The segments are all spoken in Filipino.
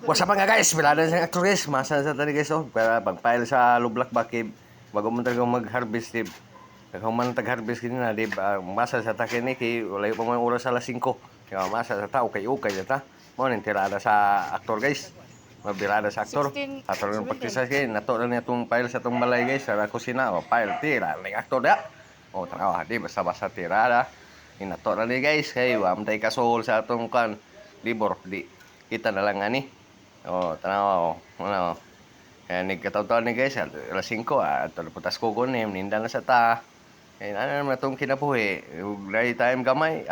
What's up mga guys? Bilada sa actor guys. Masa sa tani guys oh. Para pag-file sa lublak bakib. Bago mo talagang mag-harvest dib. Kung man tag-harvest kini na dib. Masa sa takin ni kay wala pa man oras alas 5. Kaya masa sa tao kay ukay ta. Mo ning tirada sa actor guys. Mabirada sa actor. 16, Ator ng 17. practice kay nato na niya tong file sa tong balay guys sa kusina. O file tira ning actor da. O tanaw di basta-basta tirada. Inato na ni guys kay wa man tay kasol sa atong kan libor di kita na lang ani. Oh, tanaw, ano. Kaya nagkataon ni guys, alas 5, putas ko kunim, ninda na sa ta. Kaya ano naman itong kinabuhi, lagi time gamay,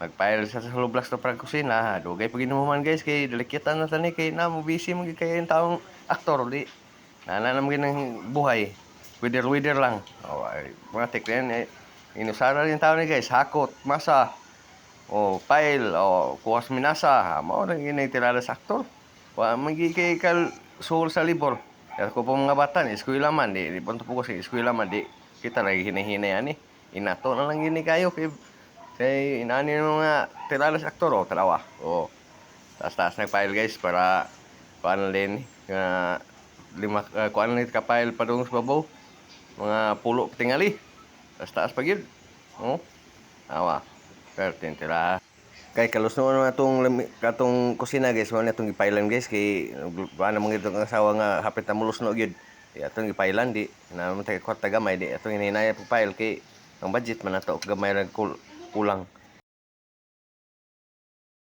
magpile sa lublas na prang kusina, dugay pa ginuman guys, kay dalikitan na tani, kay na mo busy mo kay yung taong aktor, di. Nana naman ginang buhay, wither lang. Oh, ay, mga tikren, inusara rin tao ni guys, hakot, masa, file, kuwas minasa, mo rin ginaitirada sa aktor. Wa magi kay kal sul sa libor. Kaya ko po mga bata ni eskwela man di punto po ko sa eskwela man di kita lagi hinahinay ani. Inato na lang gini kayo kay inani ng mga tiralas aktor o tarawa. O taas-taas na file guys para paano din lima kuan ni ka file pa dong sa babaw. Mga pulo tingali. Taas-taas pa gyud. O. Awa. Pertin tira. Kay kalusno na katong kusina guys, mo na itong ipailan guys kay ano mga itong asawa nga hapit na mulusno gyud. Atong ipailan di na mo tay kwarta gamay di atong hinay pa file kay ang budget man nato gamay ra kulang.